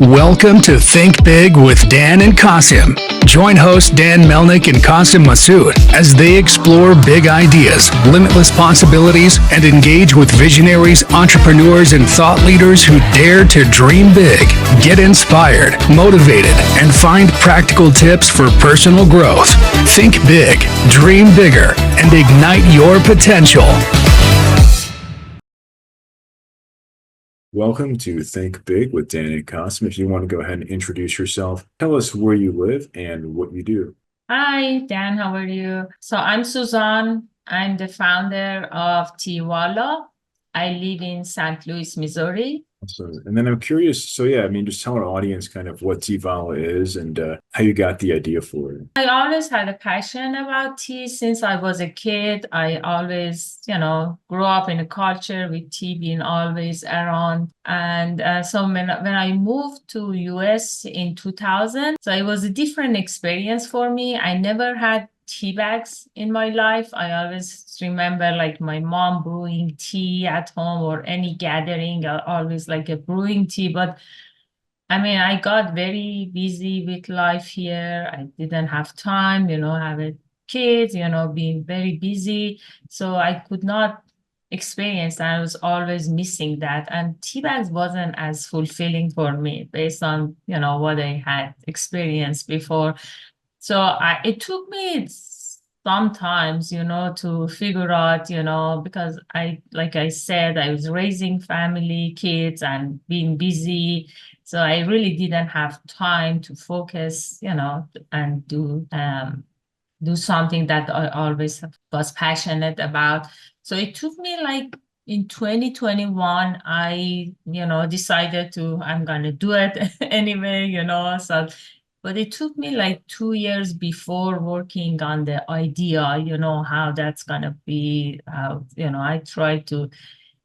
Welcome to Think Big with Dan and Qasim. Join hosts Dan Melnick and Qasim Masood as they explore big ideas, limitless possibilities, and engage with visionaries, entrepreneurs, and thought leaders who dare to dream big, get inspired, motivated, and find practical tips for personal growth. Think big, dream bigger, and ignite your potential. Welcome to Think Big with Dan and Qasim. If you want to go ahead and introduce yourself, tell us where you live and what you do. Hi, Dan, how are you? So I'm Suzan. I'm the founder of TeaVoila. I live in St. Louis, Missouri. And then I'm curious, just tell our audience kind of what TeaVoila is and how you got the idea for it. I always had a passion about tea since I was a kid. I always, grew up in a culture with tea being always around. And so when I moved to US in 2000, so it was a different experience for me. I never had tea bags in my life. I always remember like my mom brewing tea at home or any gathering, always like a brewing tea. But I got very busy with life here. I didn't have time, having kids, being very busy. So I could not experience that. I was always missing that. And tea bags wasn't as fulfilling for me based on, what I had experienced before. So it took me sometimes, to figure out, because like I said, I was raising family, kids, and being busy. So I really didn't have time to focus, and do something that I always was passionate about. So it took me like in 2021, I, decided I'm going to do it anyway, but it took me like 2 years before working on the idea, how that's going to be, I tried to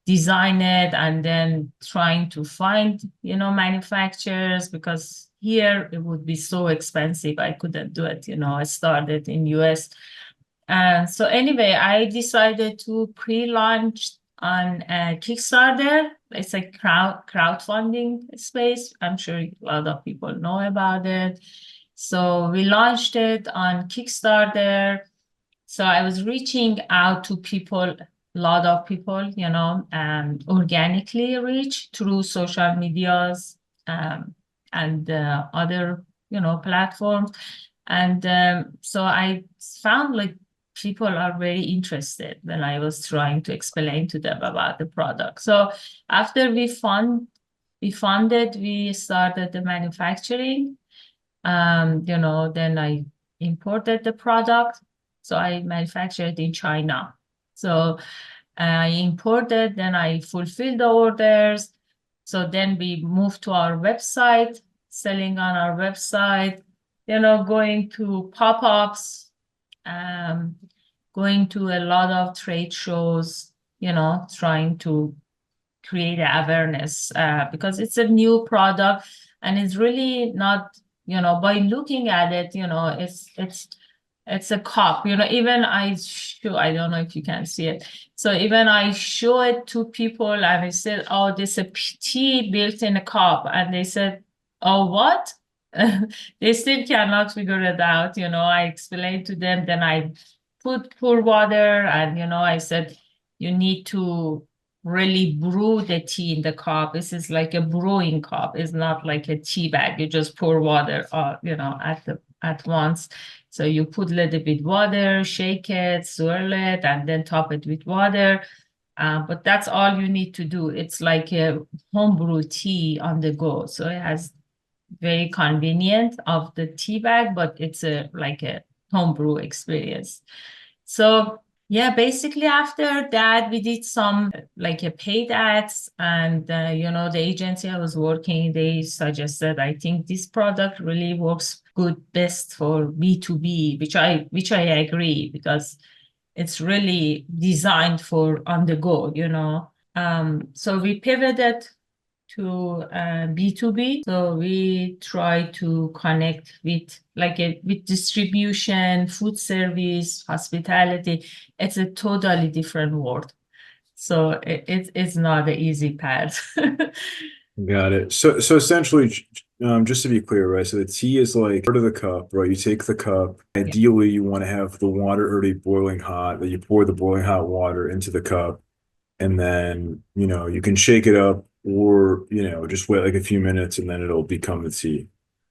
design it and then trying to find, manufacturers because here it would be so expensive. I couldn't do it, I started in US. And so anyway, I decided to pre-launch on Kickstarter. It's a crowdfunding space. I'm sure a lot of people know about it. So we launched it on Kickstarter. So I was reaching out to people, a lot of people, and organically reach through social medias and other, platforms. And so I found like people are very interested when I was trying to explain to them about the product. So after we funded, we started the manufacturing. Then I imported the product. So I manufactured in China. So I imported, then I fulfilled the orders. So then we moved to our website, selling on our website, going to pop-ups, going to a lot of trade shows, trying to create awareness because it's a new product and it's really not, by looking at it, it's a cup, even I don't know if you can see it. So even I show it to people and I said, oh, this is a tea built in a cup. And they said, oh, what? They still cannot figure it out. I explained to them, then I pour water and, I said, you need to really brew the tea in the cup. This is like a brewing cup. It's not like a tea bag. You just pour water, at once. So you put a little bit water, shake it, swirl it, and then top it with water. But that's all you need to do. It's like a homebrew tea on the go. So it has very convenient of the tea bag, but it's like a homebrew experience. So yeah, basically after that, we did some like a paid ads and, the agency I was working, they suggested, I think this product really works good, best for B2B, which I agree because it's really designed for on the go, So we pivoted to B2B. So we try to connect with with distribution, food service, hospitality. It's a totally different world. So it's not an easy path. Got it. So essentially, Just to be clear, right? So the tea is like part of the cup, right? You take the cup. Yeah. Ideally, you want to have the water already boiling hot, that you pour the boiling hot water into the cup, and then, you can shake it up or, just wait like a few minutes and then it'll become the tea.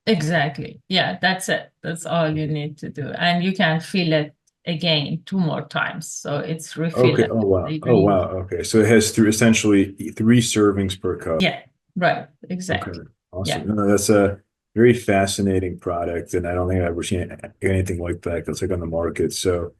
Exactly. Yeah, that's it. That's all you need to do. And you can fill it again 2 more times. So it's Okay. refillable. Oh, wow. They Oh, wow. really, Okay. So it has essentially three servings per cup. yeah, right. Okay. Exactly. Yeah. Awesome. No, that's a very fascinating product. And I don't think I've ever seen anything like that that's like on the market. So,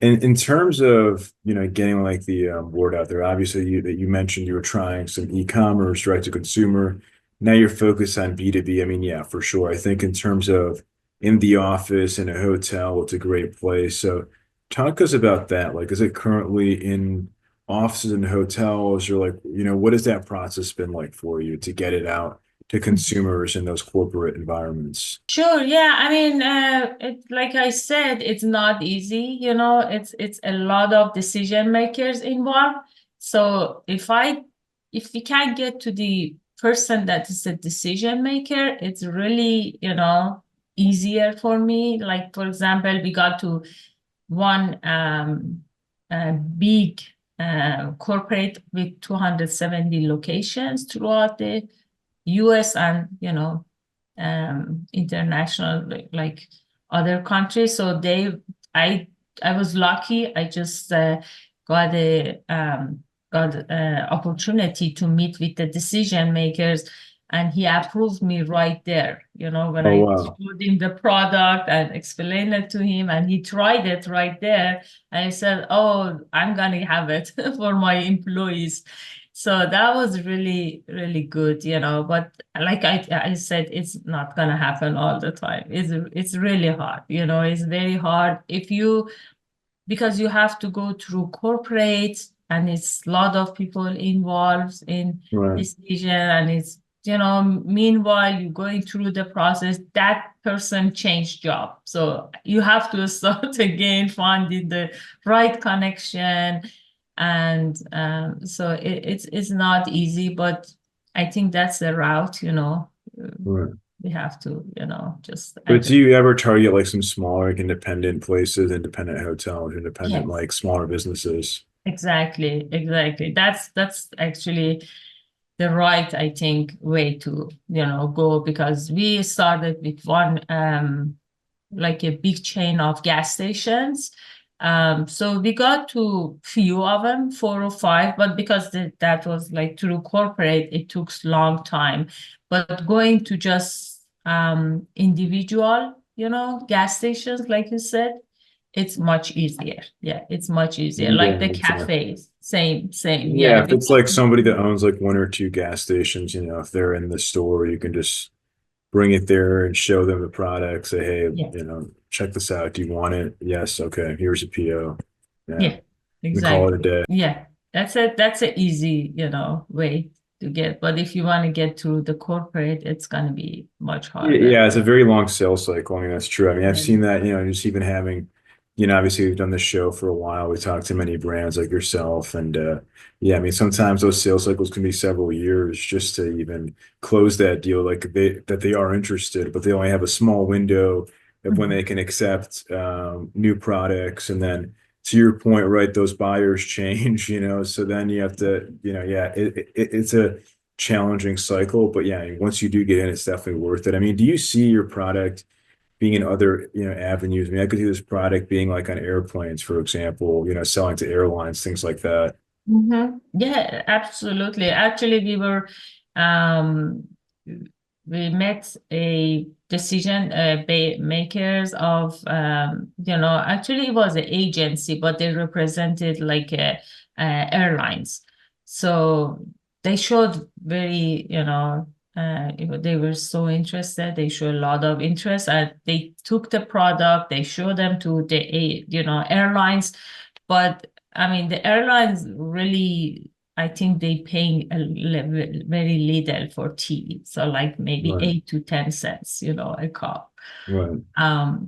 in terms of, getting like the word out there, obviously that you mentioned you were trying some e-commerce, direct to consumer. Now you're focused on B2B. I mean, yeah, for sure. I think in terms of in the office, in a hotel, it's a great place. So talk us about that. Like, is it currently in offices and hotels, or like, what has that process been like for you to get it out to consumers in those corporate environments? Sure. Yeah. I mean, like I said, it's not easy. It's a lot of decision makers involved. So if we can't get to the person that is a decision maker, it's really, easier for me. Like, for example, we got to one big corporate with 270 locations throughout the US and, international, like other countries. So I was lucky. I just got a opportunity to meet with the decision makers, and he approved me right there. When Oh, I wow. showed him the product and explained it to him, and he tried it right there. And I said, "Oh, I'm gonna have it for my employees." So that was really, really good, But like I said, it's not gonna happen all the time. It's really hard, It's very hard because you have to go through corporate, and it's a lot of people involved in Right. decision, and it's meanwhile you're going through the process, that person changed job, so you have to start again finding the right connection. And so it's not easy, but I think that's the route, Right. we have to, just But do adjust. you ever target like some smaller, like, independent places, independent hotels, independent Yes. like smaller businesses? Exactly, exactly. That's actually the right, I think, way to, go, because we started with one like a big chain of gas stations. So we got to few of them, 4 or 5, but because that was like through corporate, it took long time. But going to just individual, gas stations, like you said, it's much easier. Yeah, it's much easier. Like Yeah, the exactly. cafes, same. Yeah, Yeah, if it's like somebody that owns like one or two gas stations, if they're in the store, you can just bring it there and show them the product. Say, hey, yeah, check this out. Do you want it? Yes. Okay. Here's a PO. Yeah. yeah, We call it a exactly. day. Yeah, that's a easy, way to get. But if you want to get through the corporate, it's gonna be much Yeah, harder. yeah, it's a very long sales cycle. I mean, that's true. I mean, I've Yeah. seen that, just even having, obviously we've done this show for a while. We talked to many brands like yourself. And yeah, I mean, sometimes those sales cycles can be several years just to even close that deal, like that they are interested, but they only have a small window of when Mhm. they can accept new products. And then to your point, right, those buyers change, so then you have to, yeah, it's a challenging cycle, but yeah, once you do get in, it's definitely worth it. I mean, do you see your product being in other, avenues? I mean, I could see this product being like on airplanes, for example, selling to airlines, things like that. Yeah, absolutely. Actually, um, we met a decision makers of, actually it was an agency, but they represented like airlines. So they showed very, they were so interested. They showed a lot of interest. They took the product, they showed them to the, airlines. But I mean, the airlines really, I think they paying very little for tea. So like maybe Right, 8 to 10 cents, a cup. right,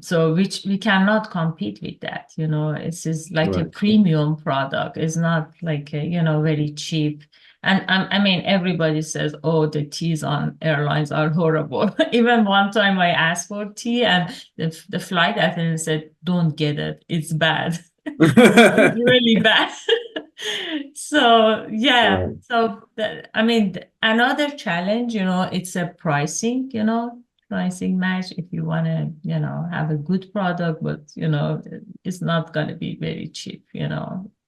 So which we cannot compete with that, It's just like a right, premium product. It's not like a, very cheap. And I mean, everybody says, oh, the teas on airlines are horrible. Even one time I asked for tea and the flight attendant said, don't get it. It's bad. It's really bad. So, yeah. Right. So, I mean, another challenge, it's a pricing, pricing match if you want to, have a good product, but, it's not going to be very cheap.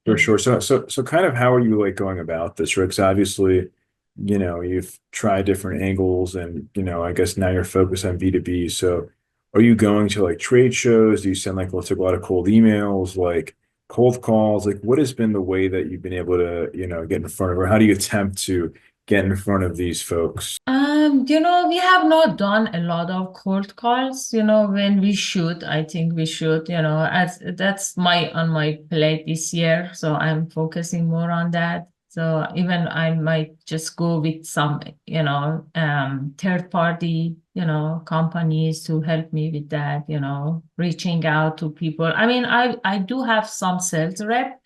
For sure. So kind of how are you like going about this, Rick? 'Cause obviously, you've tried different angles and, I guess now you're focused on B2B. So are you going to like trade shows? Do you send like, let's say a lot of cold emails, like cold calls? Like what has been the way that you've been able to, get in front of, or how do you attempt to get in front of these folks? We have not done a lot of cold calls, when we should. I think we should, as that's on my plate this year. So I'm focusing more on that. So even I might just go with some, third party, companies to help me with that, reaching out to people. I mean, I do have some sales rep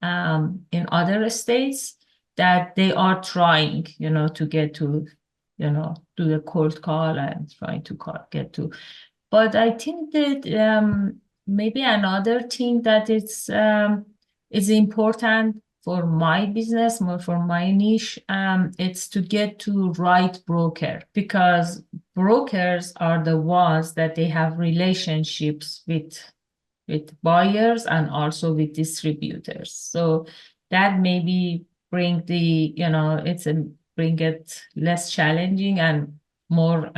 in other states that they are trying, to get to, do the cold call and trying to get to. But I think that maybe another thing that is important for my business, more for my niche, it's to get to right broker, because brokers are the ones that they have relationships with buyers and also with distributors. So that maybe bring bring it less challenging and more,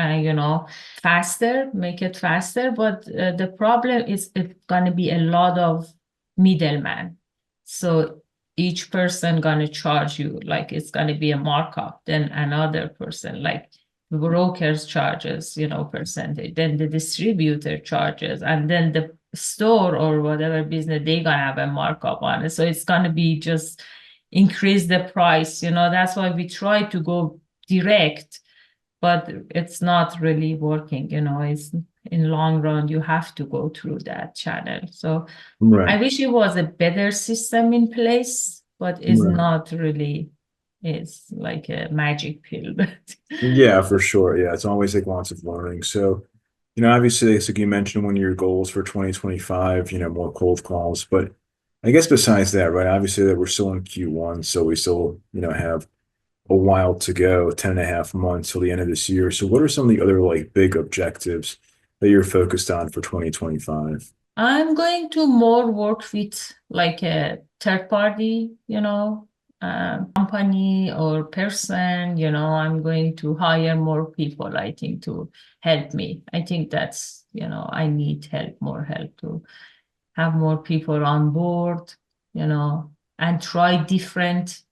faster, make it faster. But the problem is it's going to be a lot of middleman. So each person going to charge you, like it's going to be a markup, then another person, like the broker's charges, percentage, then the distributor charges, and then the store or whatever business, they gonna have a markup on it. So it's gonna be just increase the price. That's why we try to go direct, but it's not really working. It's in long run, you have to go through that channel. So I Right. wish it was a better system in place, but it's Right. not really. It's like a magic pill. Yeah, for sure. Yeah, it's always like lots of learning. So, obviously, like you mentioned, one of your goals for 2025, more cold calls. But I guess besides that, right, obviously that we're still in Q1, so we still, have a while to go, 10 and a half months till the end of this year. So what are some of the other like big objectives that you're focused on for 2025? I'm going to more work with like a third party, company or person, I'm going to hire more people, I think, to help me. I think that's, I need help, more help to have more people on board, and try different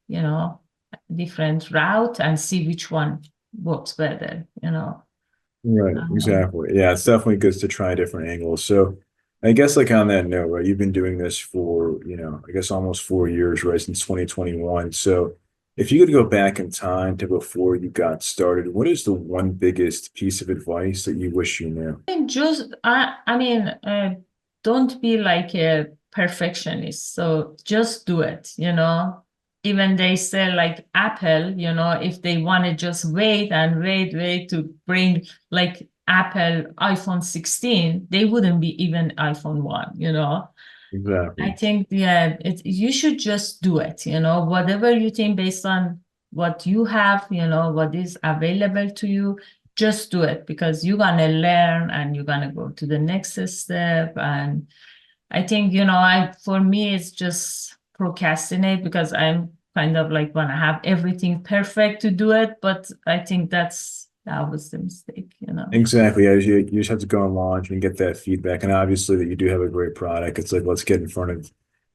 route and see which one works better. Right, Um, exactly. Yeah, it's definitely good to try different angles. So I guess like on that note, right, you've been doing this for, I guess almost 4 years, right, since 2021. So if you could go back in time to before you got started, what is the one biggest piece of advice that you wish you knew? And just, I mean, don't be like a perfectionist. So just do it, Even they say like Apple, if they want to just wait and wait to bring like Apple iPhone 16, they wouldn't be even iPhone 1. I Exactly. think, yeah, you should just do it, whatever you think based on what you have, what is available to you, just do it, because you're gonna learn and you're gonna go to the next step. And I think, for me, it's just procrastinate, because I'm kind of like want to have everything perfect to do it. But I think that was the mistake. Exactly. Yeah, you just have to go and launch and get that feedback. And obviously that you do have a great product. It's like, let's get in front of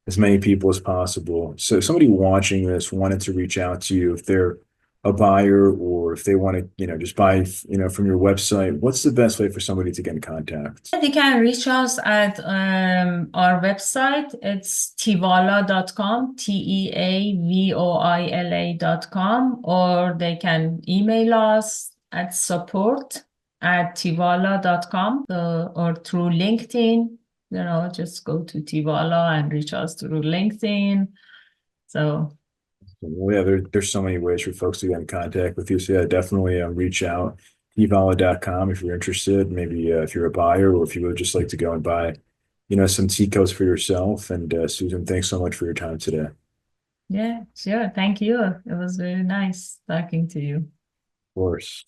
as many people as possible. So if somebody watching this wanted to reach out to you, if they're a buyer or if they want to, just buy, from your website, what's the best way for somebody to get in contact? They can reach us at our website. It's teavoila.com, teavoila.com, or they can email us at support@teavoila.com, or through LinkedIn. Just go to TeaVoila and reach us through LinkedIn. So Well, yeah, there's so many ways for folks to get in contact with you. So yeah, definitely reach out, TeaVoila.com if you're interested. Maybe if you're a buyer or if you would just like to go and buy, some tea coats for yourself. And Susan, thanks so much for your time today. Of Yeah, sure. Thank you. It was very nice talking to you. course.